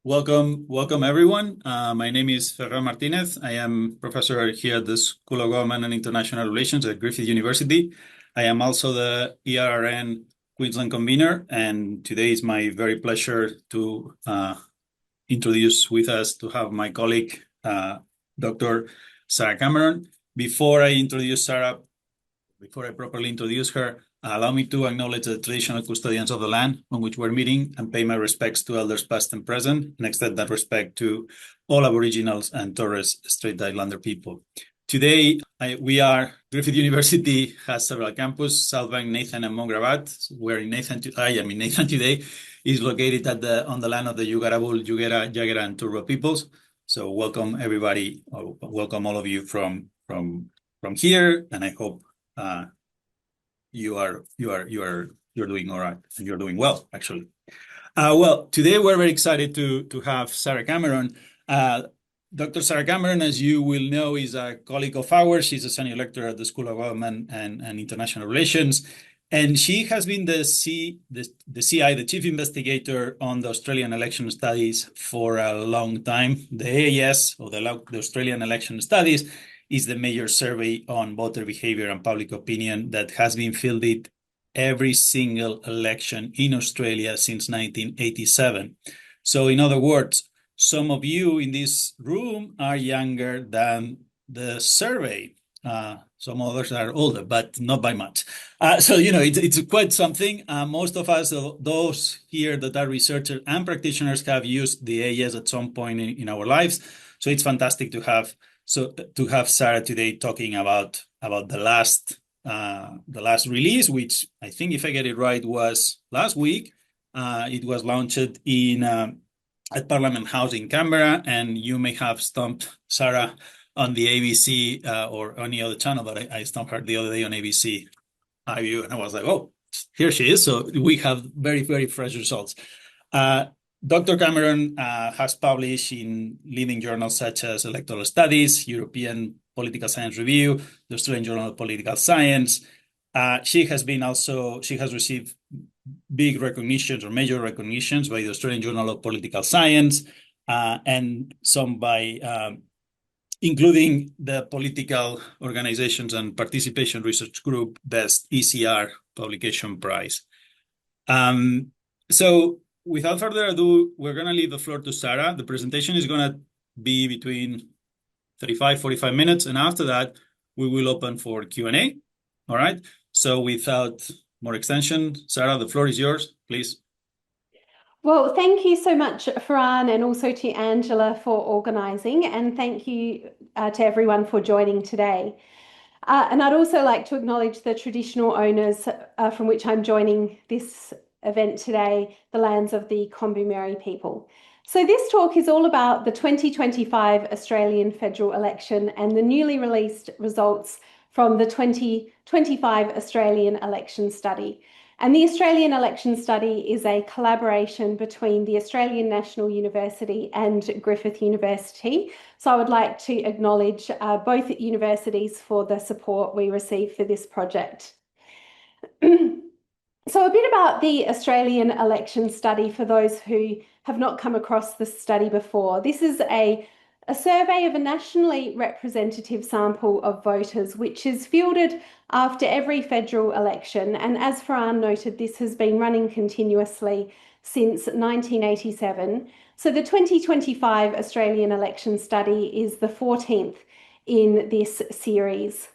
Welcome everyone. My name is Ferran Martinez. I am professor here at the School of Government and International Relations at Griffith University. I am also the ERRN Queensland convener, and today is my very pleasure to introduce with us to have my colleague, Dr. Sarah Cameron. Before I properly introduce her, allow me to acknowledge the traditional custodians of the land on which we're meeting and pay my respects to elders past and present, and extend that respect to all Aboriginals and Torres Strait Islander people. Today, Griffith University has several campuses, Southbank, Nathan, and Mongrabat, where Nathan today is located on the land of the Yugarabul, Yugera, Jagera, and Turrbal peoples. So welcome everybody, welcome all of you from here, and I hope you're doing all right, and you're doing well, actually. Today we're very excited to have Sarah Cameron. Dr. Sarah Cameron, as you will know, is a colleague of ours. She's a senior lecturer at the School of Government and International Relations, and she has been the CI, the chief investigator on the Australian election studies for a long time. The AAS, or the Australian Election Studies, is the major survey on voter behavior and public opinion that has been fielded every single election in Australia since 1987. So in other words, some of you in this room are younger than the survey. Some others are older, but not by much. So, it's quite something. Most of us, those here that are researchers and practitioners, have used the AAS at some point in our lives. So it's fantastic to have Sarah today talking about the last release, which I think, if I get it right, was last week. It was launched at Parliament House in Canberra, and you may have stumped Sarah on the ABC or any other channel, but I stumped her the other day on ABC iView, and I was like, oh, here she is. So we have very, very fresh results. Dr. Cameron has published in leading journals such as Electoral Studies, European Political Science Review, the Australian Journal of Political Science. She has received big recognitions or major recognitions by the Australian Journal of Political Science, and some by including the Political Organizations and Participation Research Group Best ECR Publication Prize. So without further ado, we're going to leave the floor to Sarah. The presentation is going to be between 45 minutes, and after that, we will open for Q&A. All right? So without more extension, Sarah, the floor is yours, please. Well, thank you so much, Ferran, and also to Angela for organising, and thank you to everyone for joining today. And I'd also like to acknowledge the traditional owners from which I'm joining this event today, the lands of the Kombumerri people. So this talk is all about the 2025 Australian federal election and the newly released results from the 2025 Australian election study. And the Australian election study is a collaboration between the Australian National University and Griffith University. So I would like to acknowledge both universities for the support we receive for this project. So a bit about the Australian election study for those who have not come across the study before. This is a survey of a nationally representative sample of voters, which is fielded after every federal election. And as Ferran noted, this has been running continuously since 1987. So the 2025 Australian election study is the 14th in this series.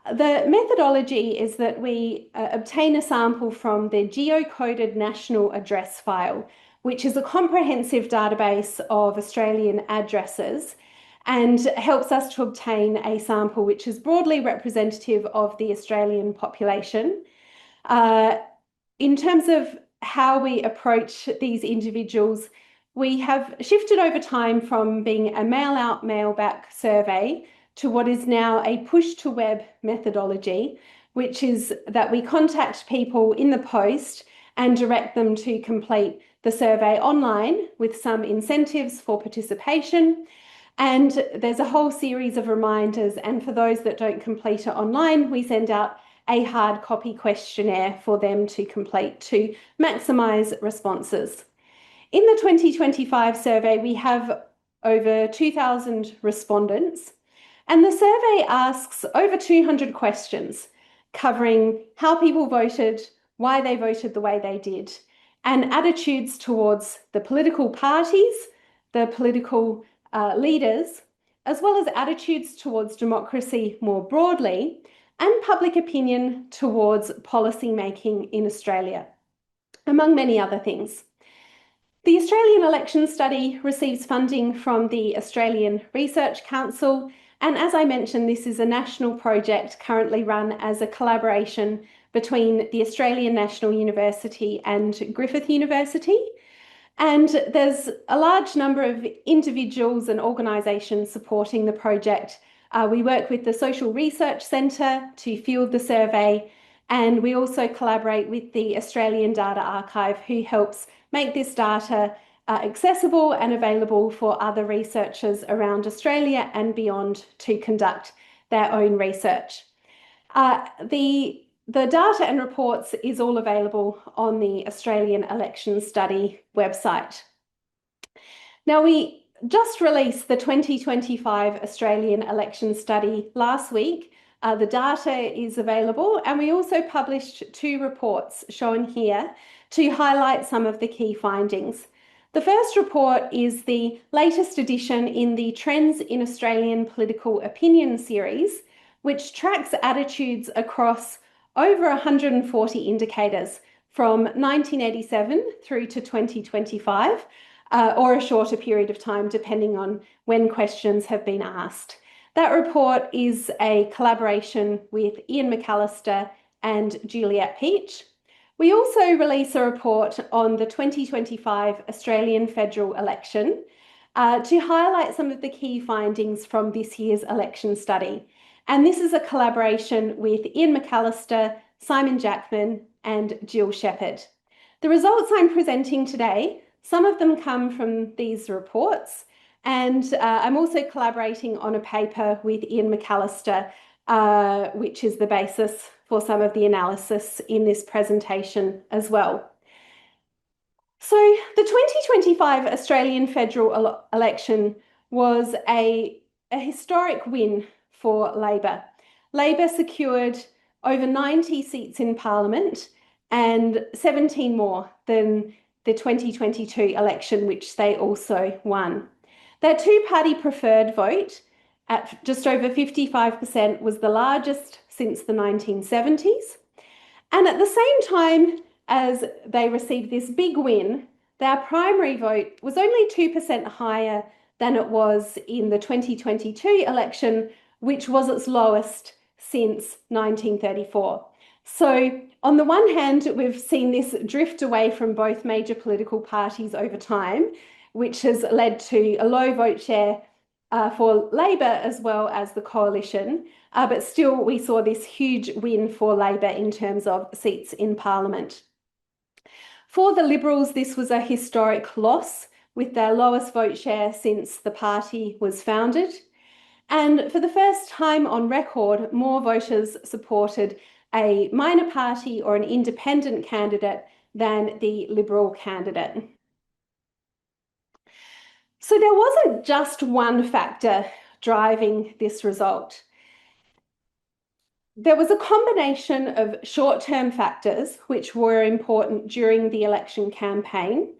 The methodology is that we obtain a sample from the geocoded national address file, which is a comprehensive database of Australian addresses and helps us to obtain a sample which is broadly representative of the Australian population. In terms of how we approach these individuals, we have shifted over time from being a mail-out, mail-back survey to what is now a push-to-web methodology, which is that we contact people in the post and direct them to complete the survey online with some incentives for participation. And there's a whole series of reminders. And for those that don't complete it online, we send out a hard copy questionnaire for them to complete to maximise responses. In the 2025 survey, we have over 2,000 respondents, and the survey asks over 200 questions covering how people voted, why they voted the way they did, and attitudes towards the political parties, the political leaders, as well as attitudes towards democracy more broadly, and public opinion towards policy making in Australia, among many other things. The Australian Election Study receives funding from the Australian Research Council, and as I mentioned, this is a national project currently run as a collaboration between the Australian National University and Griffith University. And there's a large number of individuals and organisations supporting the project. We work with the Social Research Centre to field the survey, and we also collaborate with the Australian Data Archive, who helps make this data accessible and available for other researchers around Australia and beyond to conduct their own research. The data and reports is all available on the Australian Election Study website. Now, we just released the 2025 Australian Election Study last week. The data is available, and we also published 2 reports shown here to highlight some of the key findings. The first report is the latest edition in the Trends in Australian Political Opinion series, which tracks attitudes across over 140 indicators from 1987 through to 2025, or a shorter period of time, depending on when questions have been asked. That report is a collaboration with Ian McAllister and Juliette Peach. We also release a report on the 2025 Australian federal election to highlight some of the key findings from this year's election study. And this is a collaboration with Ian McAllister, Simon Jackman, and Jill Shepherd. The results I'm presenting today, some of them come from these reports, and I'm also collaborating on a paper with Ian McAllister, which is the basis for some of the analysis in this presentation as well. So the 2025 Australian federal election was a historic win for Labor. Labor secured over 90 seats in Parliament and 17 more than the 2022 election, which they also won. Their two-party preferred vote at just over 55% was the largest since the 1970s. And at the same time as they received this big win, their primary vote was only 2% higher than it was in the 2022 election, which was its lowest since 1934. So on the one hand, we've seen this drift away from both major political parties over time, which has led to a low vote share for Labor as well as the coalition. But still, we saw this huge win for Labor in terms of seats in Parliament. For the Liberals, this was a historic loss, with their lowest vote share since the party was founded. And for the first time on record, more voters supported a minor party or an independent candidate than the Liberal candidate. So there wasn't just one factor driving this result. There was a combination of short-term factors which were important during the election campaign,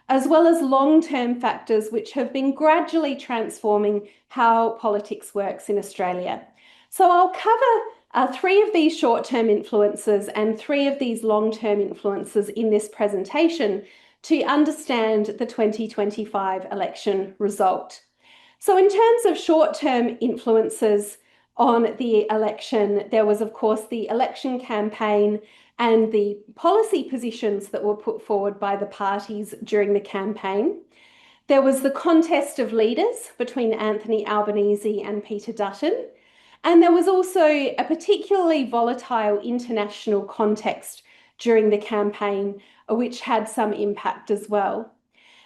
as well as long-term factors which have been gradually transforming how politics works in Australia. So I'll cover 3 of these short-term influences and 3 of these long-term influences in this presentation to understand the 2025 election result. So in terms of short-term influences on the election, there was, of course, the election campaign and the policy positions that were put forward by the parties during the campaign. There was the contest of leaders between Anthony Albanese and Peter Dutton. And there was also a particularly volatile international context during the campaign, which had some impact as well.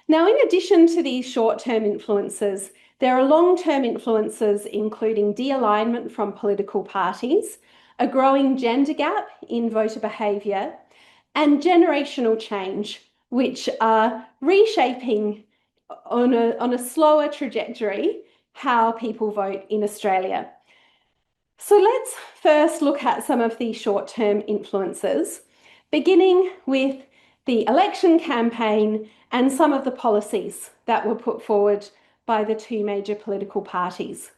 Now, in addition to these short-term influences, there are long-term influences, including de-alignment from political parties, a growing gender gap in voter behaviour, and generational change, which are reshaping on a slower trajectory how people vote in Australia. So let's first look at some of the short-term influences, beginning with the election campaign and some of the policies that were put forward by the two major political parties.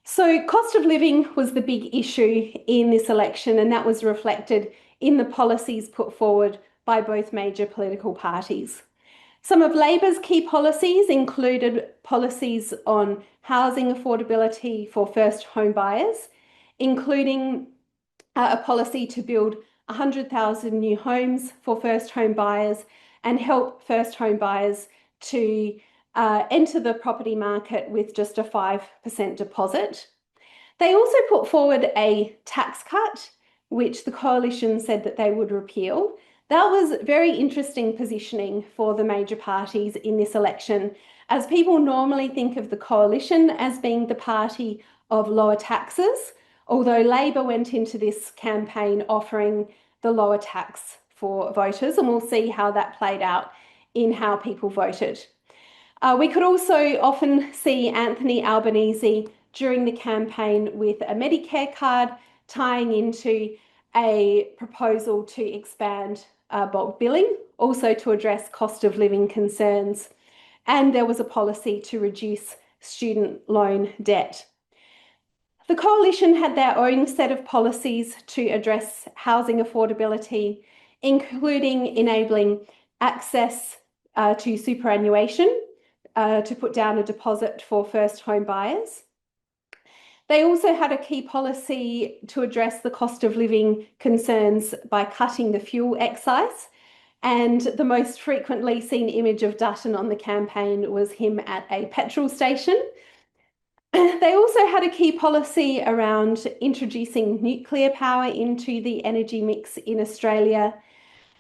So cost of living was the big issue in this election, and that was reflected in the policies put forward by both major political parties. Some of Labor's key policies included policies on housing affordability for first home buyers, including a policy to build 100,000 new homes for first home buyers and help first home buyers to enter the property market with just a 5% deposit. They also put forward a tax cut, which the coalition said that they would repeal. That was very interesting positioning for the major parties in this election, as people normally think of the coalition as being the party of lower taxes, although Labor went into this campaign offering the lower tax for voters, and we'll see how that played out in how people voted. We could also often see Anthony Albanese during the campaign with a Medicare card, tying into a proposal to expand bulk billing, also to address cost of living concerns, and there was a policy to reduce student loan debt. The coalition had their own set of policies to address housing affordability, including enabling access to superannuation, to put down a deposit for first home buyers. They also had a key policy to address the cost of living concerns by cutting the fuel excise. And the most frequently seen image of Dutton on the campaign was him at a petrol station. They also had a key policy around introducing nuclear power into the energy mix in Australia.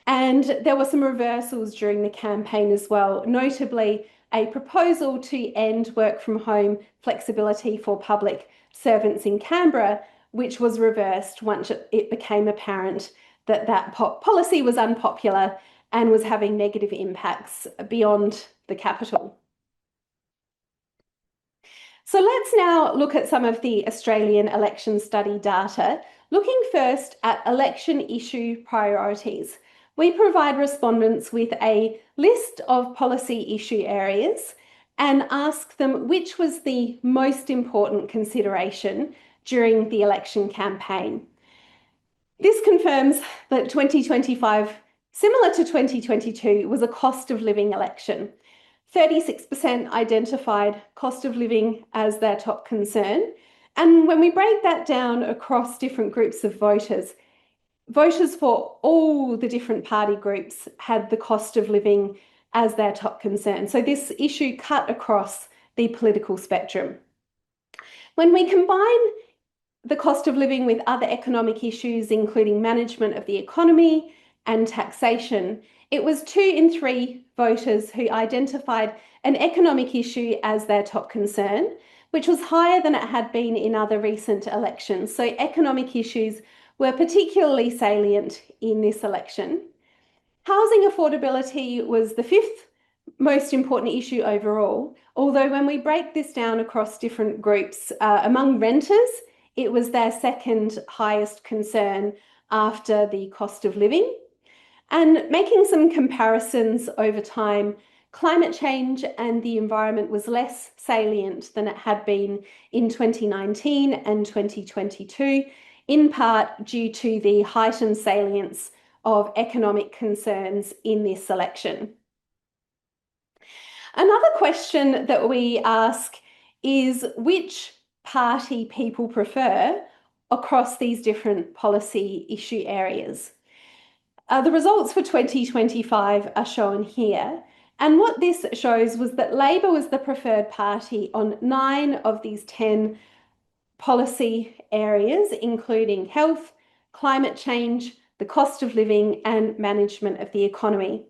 And there were some reversals during the campaign as well, notably a proposal to end work from home flexibility for public servants in Canberra, which was reversed once it became apparent that that policy was unpopular and was having negative impacts beyond the capital. So let's now look at some of the Australian election study data, looking first at election issue priorities. We provide respondents with a list of policy issue areas and ask them which was the most important consideration during the election campaign. This confirms that 2025, similar to 2022, was a cost of living election. 36% identified cost of living as their top concern. And when we break that down across different groups of voters, voters for all the different party groups had the cost of living as their top concern. So this issue cut across the political spectrum. When we combine the cost of living with other economic issues, including management of the economy and taxation, it was 2 in 3 voters who identified an economic issue as their top concern, which was higher than it had been in other recent elections. So economic issues were particularly salient in this election. Housing affordability was the 5th most important issue overall, although when we break this down across different groups, among renters, it was their 2nd highest concern after the cost of living. And making some comparisons over time, climate change and the environment was less salient than it had been in 2019 and 2022, in part due to the heightened salience of economic concerns in this election. Another question that we ask is which party people prefer across these different policy issue areas. The results for 2025 are shown here. And what this shows was that Labor was the preferred party on 9 of these 10 policy areas, including health, climate change, the cost of living, and management of the economy.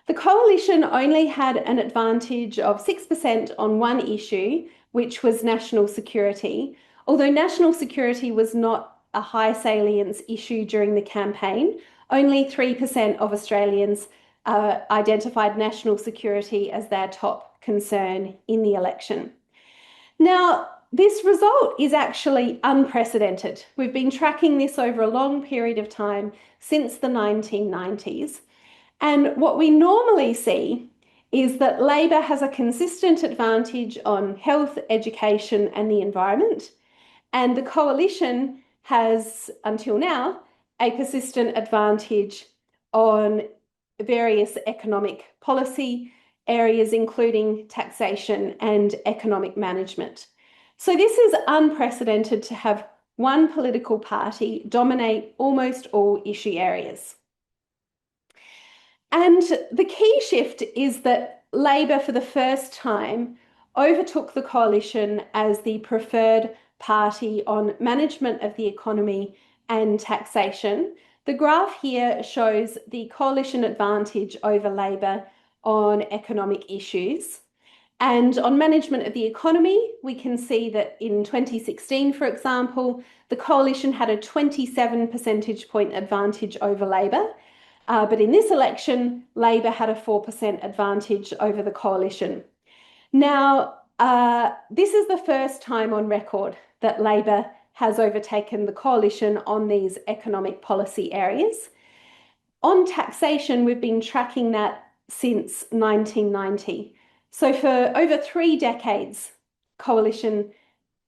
The coalition only had an advantage of 6% on one issue, which was national security, although national security was not a high salience issue during the campaign. Only 3% of Australians identified national security as their top concern in the election. Now, this result is actually unprecedented. We've been tracking this over a long period of time since the 1990s. And what we normally see is that Labor has a consistent advantage on health, education, and the environment. And the coalition has, until now, a persistent advantage on various economic policy areas, including taxation and economic management. So this is unprecedented to have one political party dominate almost all issue areas. And the key shift is that Labor, for the first time, overtook the coalition as the preferred party on management of the economy and taxation. The graph here shows the coalition advantage over Labor on economic issues. And on management of the economy, we can see that in 2016, for example, the coalition had a 27 percentage point advantage over Labor. But in this election, Labor had a 4% advantage over the coalition. Now, this is the first time on record that Labor has overtaken the coalition on these economic policy areas. On taxation, we've been tracking that since 1990. So for over 3 decades, coalition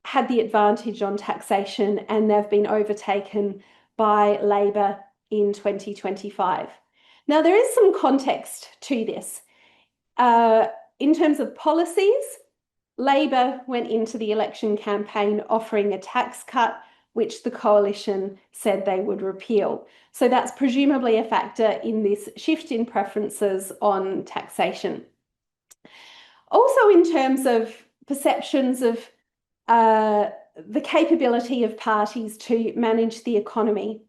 had the advantage on taxation, and they've been overtaken by Labor in 2025. Now, there is some context to this. In terms of policies, Labor went into the election campaign offering a tax cut, which the coalition said they would repeal. So that's presumably a factor in this shift in preferences on taxation. Also, in terms of perceptions of the capability of parties to manage the economy,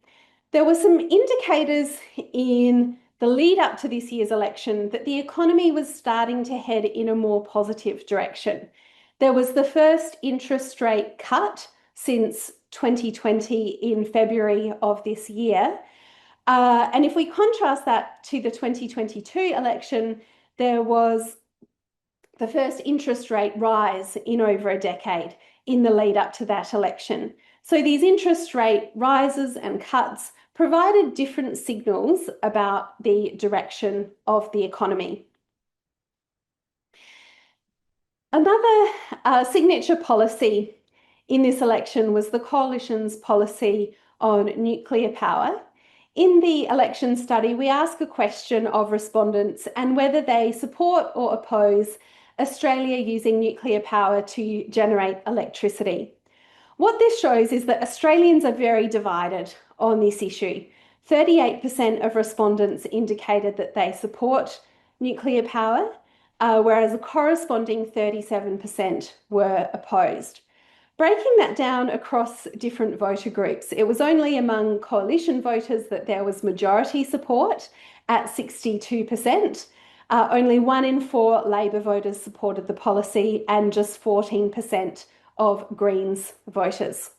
there were some indicators in the lead up to this year's election that the economy was starting to head in a more positive direction. There was the first interest rate cut since 2020 in February of this year. And if we contrast that to the 2022 election, there was the first interest rate rise in over a decade in the lead up to that election. So these interest rate rises and cuts provided different signals about the direction of the economy. Another signature policy in this election was the coalition's policy on nuclear power. In the election study, we ask a question of respondents and whether they support or oppose Australia using nuclear power to generate electricity. What this shows is that Australians are very divided on this issue. 38% of respondents indicated that they support nuclear power, whereas a corresponding 37% were opposed. Breaking that down across different voter groups, it was only among coalition voters that there was majority support at 62%. Only 1 in 4 Labor voters supported the policy, and just 14% of Greens voters.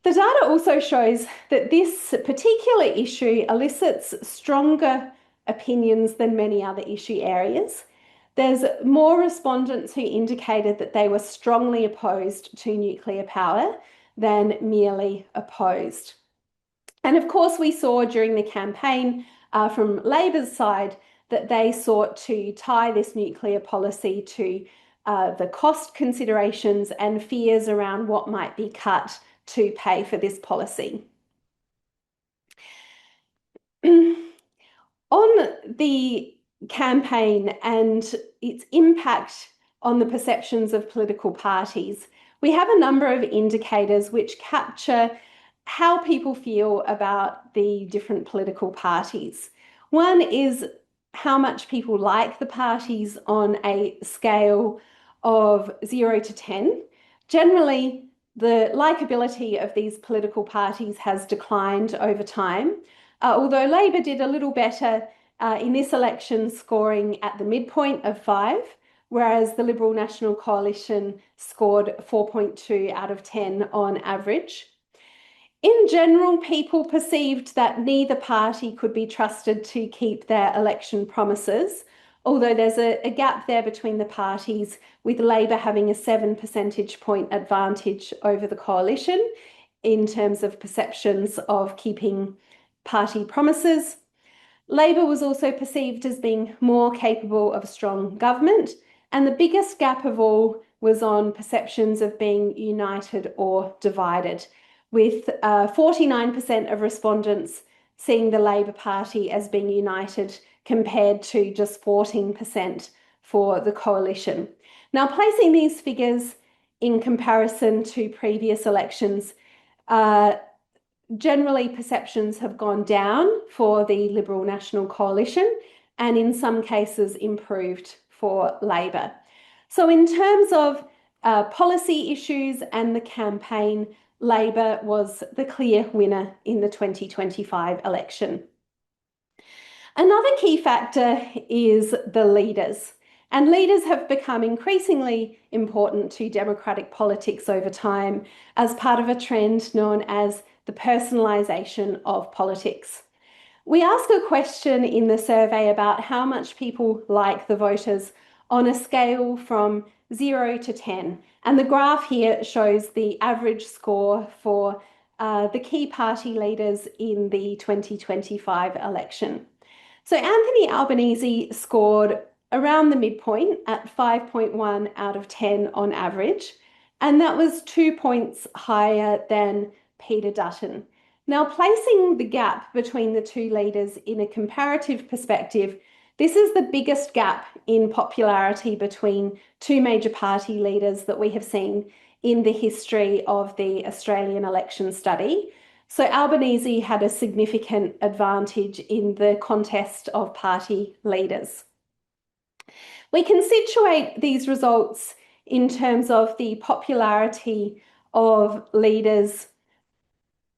The data also shows that this particular issue elicits stronger opinions than many other issue areas. There's more respondents who indicated that they were strongly opposed to nuclear power than merely opposed. And of course, we saw during the campaign from Labor's side that they sought to tie this nuclear policy to the cost considerations and fears around what might be cut to pay for this policy. On the campaign and its impact on the perceptions of political parties, we have a number of indicators which capture how people feel about the different political parties. One is how much people like the parties on a scale of 0 to 10. Generally, the likability of these political parties has declined over time, although Labor did a little better in this election, scoring at the midpoint of 5, whereas the Liberal National Coalition scored 4.2 out of 10 on average. In general, people perceived that neither party could be trusted to keep their election promises, although there's a gap there between the parties, with Labor having a 7 percentage point advantage over the coalition in terms of perceptions of keeping party promises. Labor was also perceived as being more capable of a strong government, and the biggest gap of all was on perceptions of being united or divided, with 49% of respondents seeing the Labor Party as being united compared to just 14% for the coalition. Now, placing these figures in comparison to previous elections, generally perceptions have gone down for the Liberal National Coalition and in some cases improved for Labor. So in terms of policy issues and the campaign, Labor was the clear winner in the 2025 election. Another key factor is the leaders. And leaders have become increasingly important to democratic politics over time as part of a trend known as the personalisation of politics. We ask a question in the survey about how much people like the voters on a scale from 0 to 10. And the graph here shows the average score for the key party leaders in the 2025 election. So Anthony Albanese scored around the midpoint at 5.1 out of 10 on average, and that was 2 points higher than Peter Dutton. Now, placing the gap between the two leaders in a comparative perspective, this is the biggest gap in popularity between two major party leaders that we have seen in the history of the Australian election study. So Albanese had a significant advantage in the contest of party leaders. We can situate these results in terms of the popularity of leaders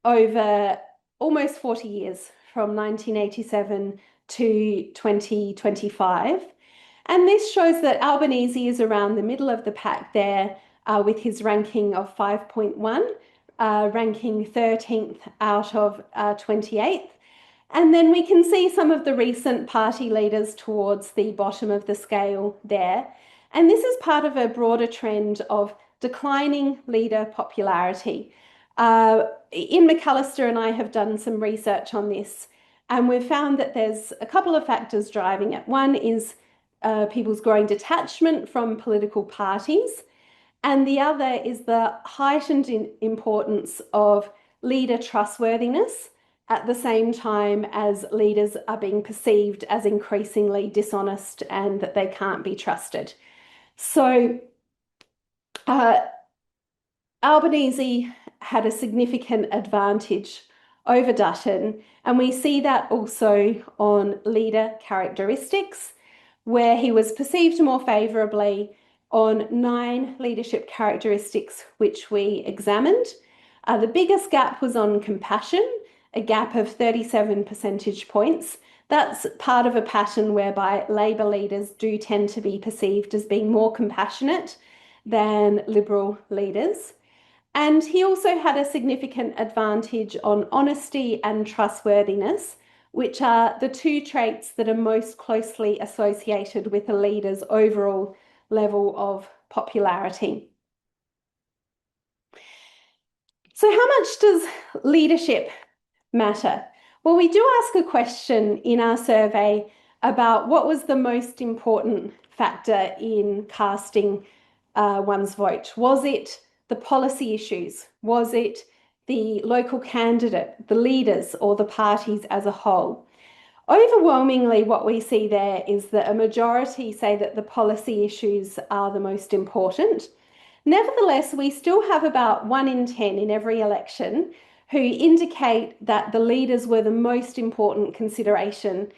over almost 40 years, from 1987 to 2025. And this shows that Albanese is around the middle of the pack there with his ranking of 5.1, ranking 13th out of 28th. And then we can see some of the recent party leaders towards the bottom of the scale there. And this is part of a broader trend of declining leader popularity. Ian McAllister and I have done some research on this, and we've found that there's a couple of factors driving it. One is people's growing detachment from political parties, and the other is the heightened importance of leader trustworthiness at the same time as leaders are being perceived as increasingly dishonest and that they can't be trusted. So Albanese had a significant advantage over Dutton, and we see that also on leader characteristics, where he was perceived more favourably on 9 leadership characteristics which we examined. The biggest gap was on compassion, a gap of 37 percentage points. That's part of a pattern whereby Labor leaders do tend to be perceived as being more compassionate than Liberal leaders. And he also had a significant advantage on honesty and trustworthiness, which are the two traits that are most closely associated with a leader's overall level of popularity. So how much does leadership matter? Well, we do ask a question in our survey about what was the most important factor in casting one's vote. Was it the policy issues? Was it the local candidate, the leaders, or the parties as a whole? Overwhelmingly, what we see there is that a majority say that the policy issues are the most important. Nevertheless, we still have about 1 in 10 in every election who indicate that the leaders were the most important consideration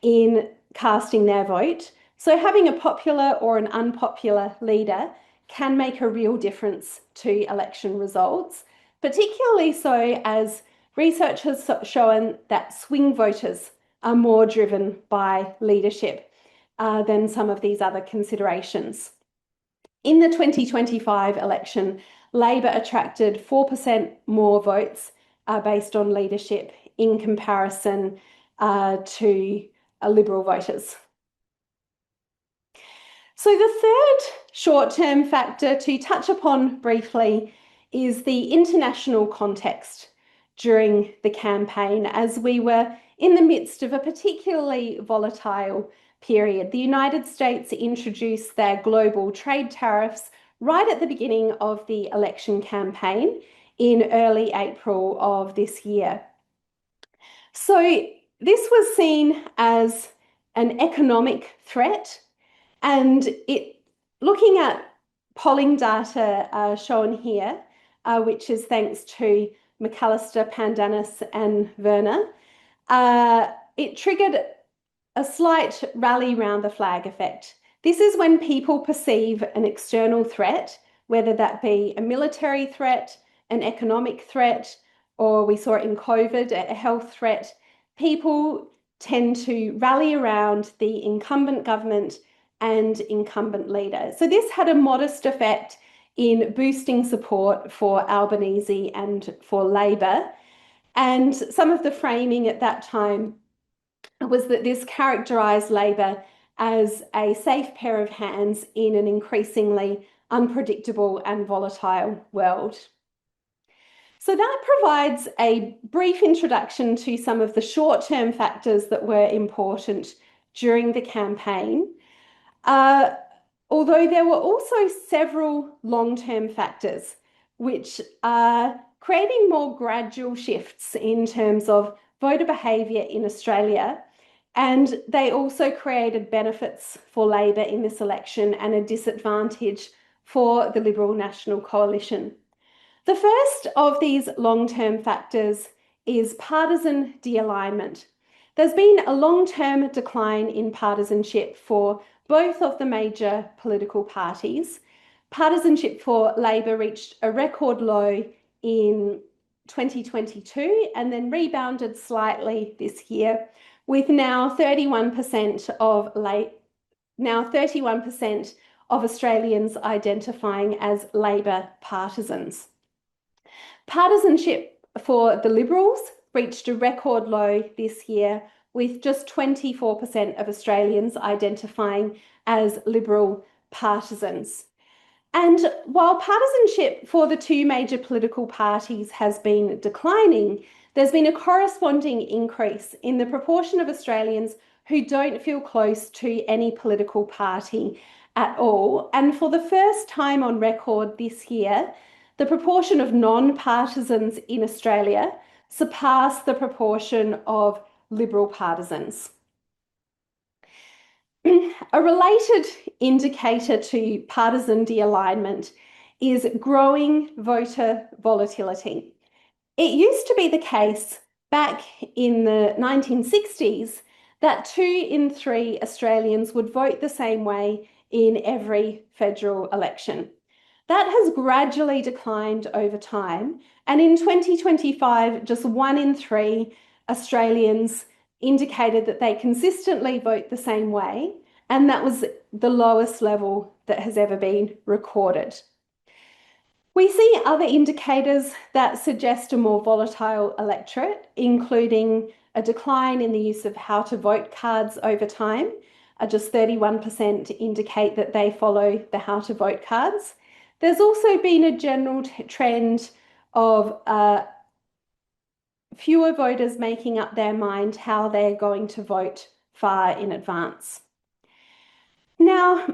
in casting their vote. So having a popular or an unpopular leader can make a real difference to election results, particularly so as research has shown that swing voters are more driven by leadership than some of these other considerations. In the 2025 election, Labor attracted 4% more votes based on leadership in comparison to Liberal voters. So the third short-term factor to touch upon briefly is the international context during the campaign, as we were in the midst of a particularly volatile period. The United States introduced their global trade tariffs right at the beginning of the election campaign in early April of this year. So this was seen as an economic threat, and looking at polling data shown here, which is thanks to McAllister, Pandanus and Werner, it triggered a slight rally round the flag effect. This is when people perceive an external threat, whether that be a military threat, an economic threat, or we saw it in COVID, a health threat. People tend to rally around the incumbent government and incumbent leader. So this had a modest effect in boosting support for Albanese and for Labor. And some of the framing at that time was that this characterised Labor as a safe pair of hands in an increasingly unpredictable and volatile world. So that provides a brief introduction to some of the short-term factors that were important during the campaign. Although there were also several long-term factors which are creating more gradual shifts in terms of voter behaviour in Australia, and they also created benefits for Labor in this election and a disadvantage for the Liberal National Coalition. The first of these long-term factors is partisan de-alignment. There's been a long-term decline in partisanship for both of the major political parties. Partisanship for Labor reached a record low in 2022 and then rebounded slightly this year, with now 31% of Australians identifying as Labor partisans. Partisanship for the Liberals reached a record low this year, with just 24% of Australians identifying as Liberal partisans. And while partisanship for the two major political parties has been declining, there's been a corresponding increase in the proportion of Australians who don't feel close to any political party at all. And for the first time on record this year, the proportion of non-partisans in Australia surpassed the proportion of Liberal partisans. A related indicator to partisan de-alignment is growing voter volatility. It used to be the case back in the 1960s that 2 in 3 Australians would vote the same way in every federal election. That has gradually declined over time, and in 2025, just 1 in 3 Australians indicated that they consistently vote the same way, and that was the lowest level that has ever been recorded. We see other indicators that suggest a more volatile electorate, including a decline in the use of how to vote cards over time. Just 31% indicate that they follow the how to vote cards. There's also been a general trend of fewer voters making up their mind how they're going to vote far in advance. Now,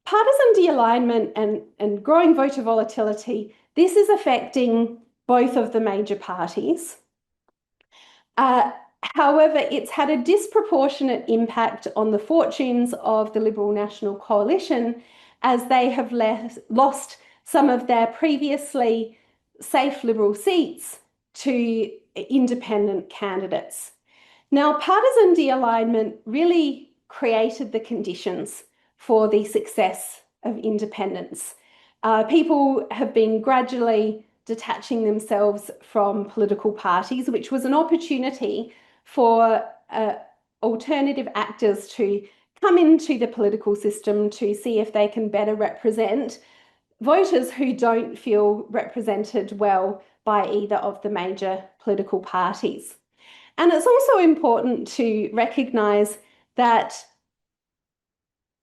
partisan de-alignment and growing voter volatility, this is affecting both of the major parties. However, it's had a disproportionate impact on the fortunes of the Liberal National Coalition, as they have lost some of their previously safe Liberal seats to independent candidates. Now, partisan de-alignment really created the conditions for the success of independence. People have been gradually detaching themselves from political parties, which was an opportunity for alternative actors to come into the political system to see if they can better represent voters who don't feel represented well by either of the major political parties. And it's also important to recognise that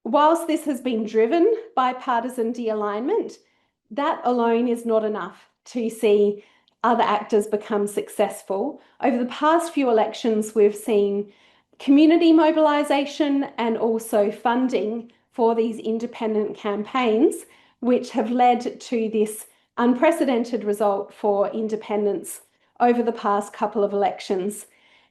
whilst this has been driven by partisan de-alignment, that alone is not enough to see other actors become successful. Over the past few elections, we've seen community mobilisation and also funding for these independent campaigns, which have led to this unprecedented result for independents over the past couple of elections.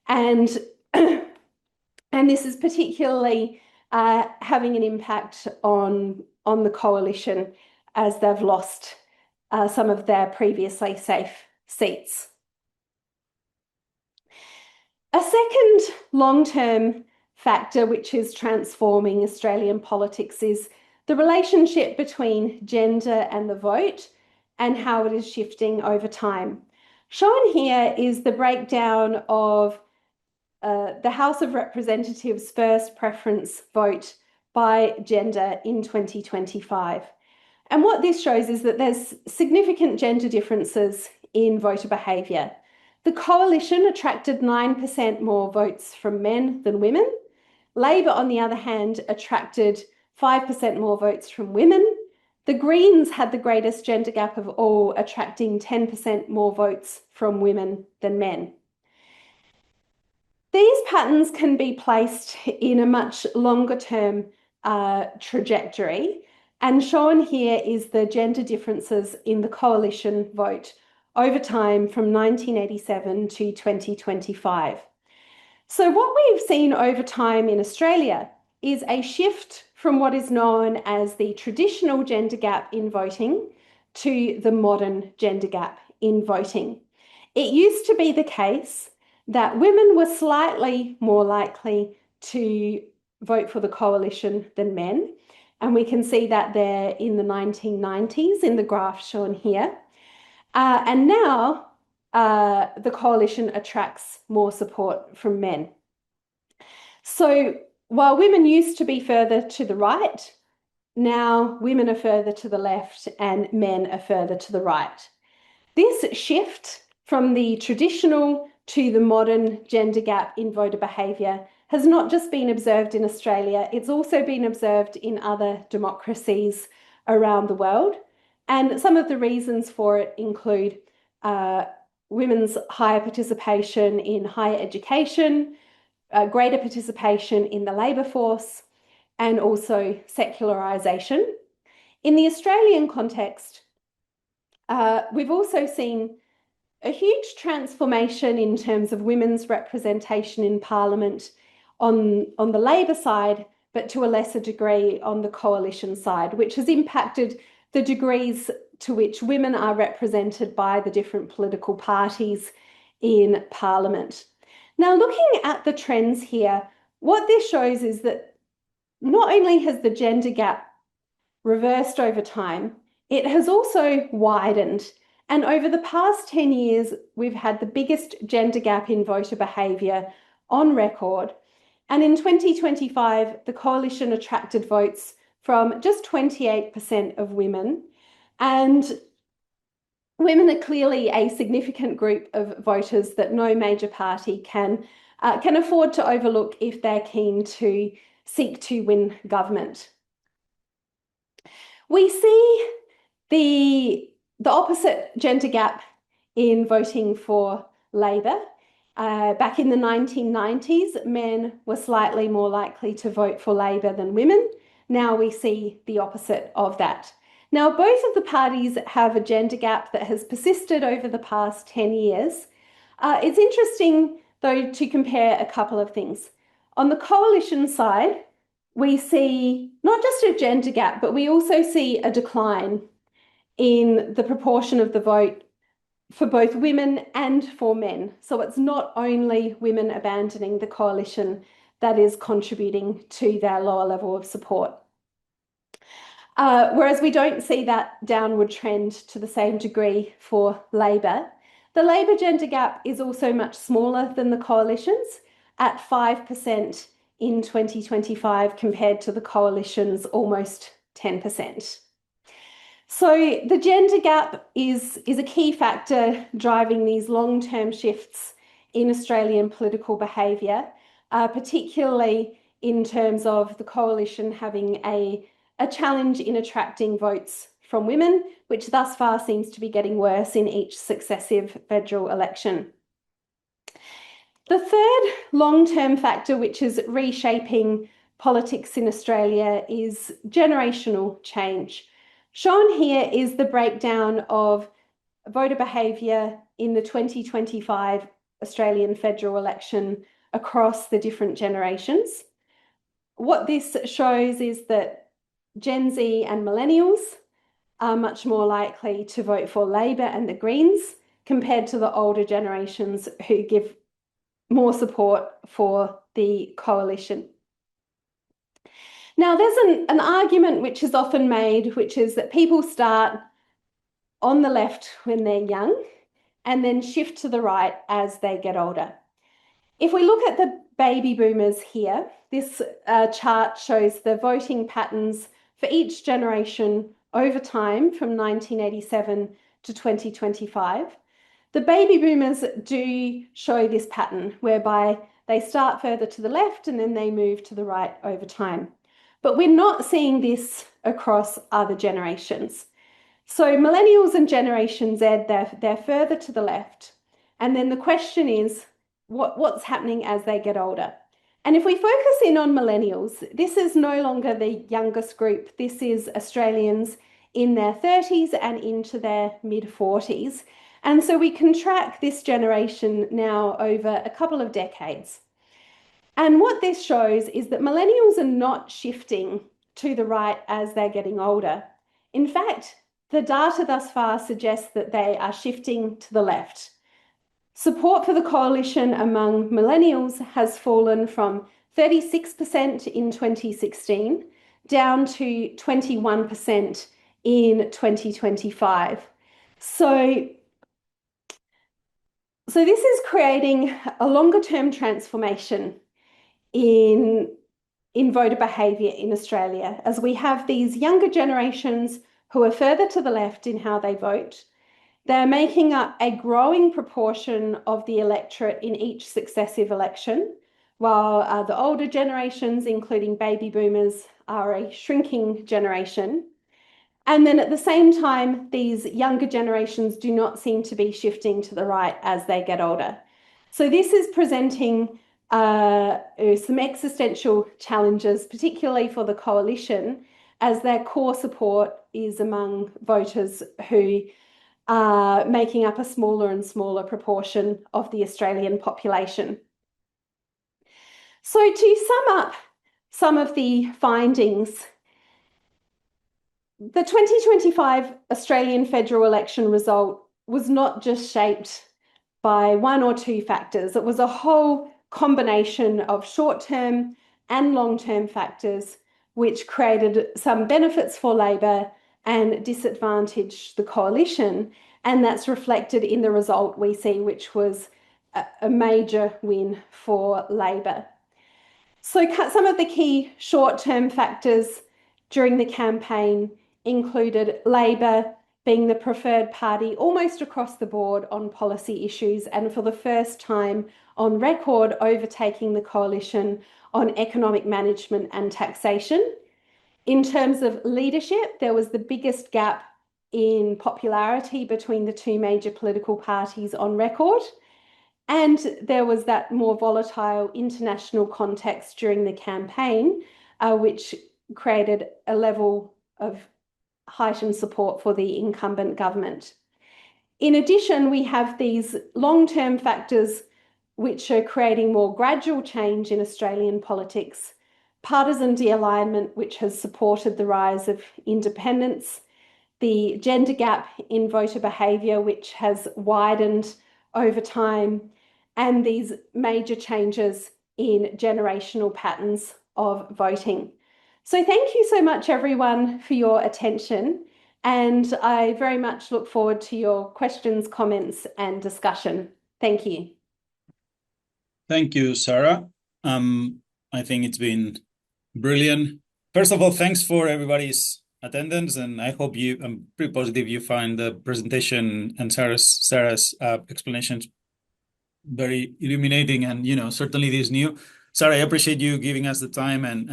And this is particularly having an impact on the coalition as they've lost some of their previously safe seats. A second long-term factor which is transforming Australian politics is the relationship between gender and the vote and how it is shifting over time. Shown here is the breakdown of the House of Representatives' first preference vote by gender in 2025. And what this shows is that there's significant gender differences in voter behaviour. The coalition attracted 9% more votes from men than women. Labor, on the other hand, attracted 5% more votes from women. The Greens had the greatest gender gap of all, attracting 10% more votes from women than men. These patterns can be placed in a much longer term trajectory, and shown here is the gender differences in the coalition vote over time from 1987 to 2025. So what we've seen over time in Australia is a shift from what is known as the traditional gender gap in voting to the modern gender gap in voting. It used to be the case that women were slightly more likely to vote for the coalition than men. And we can see that there in the 1990s in the graph shown here. And now the coalition attracts more support from men. So while women used to be further to the right, now women are further to the left and men are further to the right. This shift from the traditional to the modern gender gap in voter behaviour has not just been observed in Australia, it's also been observed in other democracies around the world. And some of the reasons for it include women's higher participation in higher education, greater participation in the labour force, and also secularisation. In the Australian context, we've also seen a huge transformation in terms of women's representation in Parliament on the Labor side, but to a lesser degree on the coalition side, which has impacted the degrees to which women are represented by the different political parties in Parliament. Now, looking at the trends here, what this shows is that not only has the gender gap reversed over time, it has also widened. And over the past 10 years, we've had the biggest gender gap in voter behaviour on record. And in 2025, the coalition attracted votes from just 28% of women. And women are clearly a significant group of voters that no major party can afford to overlook if they're keen to seek to win government. We see the opposite gender gap in voting for Labor. Back in the 1990s, men were slightly more likely to vote for Labor than women. Now we see the opposite of that. Now, both of the parties have a gender gap that has persisted over the past 10 years. It's interesting, though, to compare a couple of things. On the coalition side, we see not just a gender gap, but we also see a decline in the proportion of the vote for both women and for men. So it's not only women abandoning the coalition that is contributing to their lower level of support. Whereas we don't see that downward trend to the same degree for Labor. The Labor gender gap is also much smaller than the coalition's, at 5% in 2025 compared to the coalition's almost 10%. So the gender gap is a key factor driving these long-term shifts in Australian political behaviour, particularly in terms of the coalition having a challenge in attracting votes from women, which thus far seems to be getting worse in each successive federal election. The third long-term factor, which is reshaping politics in Australia, is generational change. Shown here is the breakdown of voter behaviour in the 2025 Australian federal election across the different generations. What this shows is that Gen Z and millennials are much more likely to vote for Labor and the Greens compared to the older generations who give more support for the coalition. Now, there's an argument which is often made, which is that people start on the left when they're young and then shift to the right as they get older. If we look at the baby boomers here, this chart shows the voting patterns for each generation over time from 1987 to 2025. The baby boomers do show this pattern whereby they start further to the left and then they move to the right over time. But we're not seeing this across other generations. So millennials and Generation Z, they're further to the left. And then the question is, what's happening as they get older? And if we focus in on millennials, this is no longer the youngest group. This is Australians in their 30s and into their mid-40s. And so we can track this generation now over a couple of decades. And what this shows is that millennials are not shifting to the right as they're getting older. In fact, the data thus far suggests that they are shifting to the left. Support for the coalition among millennials has fallen from 36% in 2016 down to 21% in 2025. So this is creating a longer-term transformation in voter behaviour in Australia, as we have these younger generations who are further to the left in how they vote. They're making up a growing proportion of the electorate in each successive election, while the older generations, including baby boomers, are a shrinking generation. And then at the same time, these younger generations do not seem to be shifting to the right as they get older. So this is presenting some existential challenges, particularly for the coalition, as their core support is among voters who are making up a smaller and smaller proportion of the Australian population. So to sum up some of the findings, the 2025 Australian federal election result was not just shaped by one or two factors. It was a whole combination of short-term and long-term factors which created some benefits for Labor and disadvantaged the coalition. And that's reflected in the result we see, which was a major win for Labor. So some of the key short-term factors during the campaign included Labor being the preferred party almost across the board on policy issues, and for the first time on record overtaking the coalition on economic management and taxation. In terms of leadership, there was the biggest gap in popularity between the two major political parties on record. And there was that more volatile international context during the campaign, which created a level of heightened support for the incumbent government. In addition, we have these long-term factors which are creating more gradual change in Australian politics, partisan de-alignment, which has supported the rise of independents, the gender gap in voter behaviour, which has widened over time, and these major changes in generational patterns of voting. So thank you so much, everyone, for your attention, and I very much look forward to your questions, comments, and discussion. Thank you. Thank you, Sarah. I think it's been brilliant. First of all, thanks for everybody's attendance, and I hope I'm pretty positive you find the presentation and Sarah's explanations very illuminating, and certainly this new. Sarah, I appreciate you giving us the time and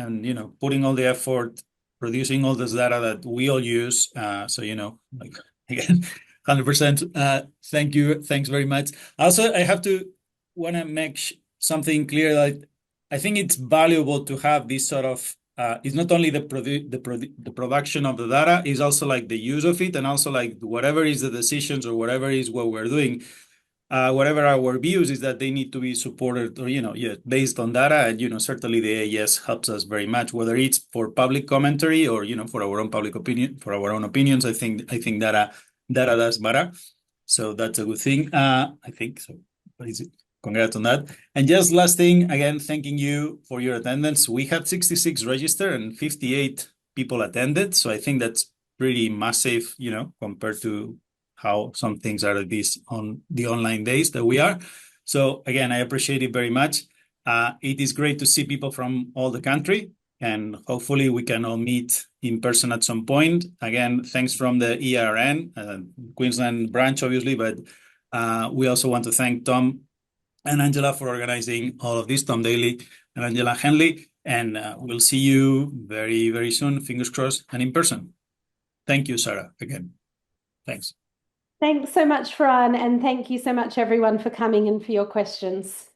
putting all the effort, producing all this data that we all use. So like again, 100%. Thank you. Thanks very much. Also, I have to want to make something clear that I think it's valuable to have this sort of. It's not only the production of the data, it's also like the use of it, and also like whatever is the decisions or whatever is what we're doing. Whatever our views is that they need to be supported or, based on data. And, certainly the AES helps us very much, whether it's for public commentary or, for our own public opinion, for our own opinions. I think data does matter. So that's a good thing. I think so. Congrats on that. And just last thing, again, thanking you for your attendance. We had 66 registered and 58 people attended. So I think that's pretty massive, compared to how some things are like this on the online days that we are. So again, I appreciate it very much. It is great to see people from all the country, and hopefully we can all meet in person at some point. Again, thanks from the ERRN, Queensland branch, obviously, but we also want to thank Tom and Angela for organizing all of this, Tom Daly and Angela Henley, and we'll see you very, very soon, fingers crossed, and in person. Thank you, Sarah, again. Thanks. Thanks so much, Fran, and thank you so much, everyone, for coming and for your questions.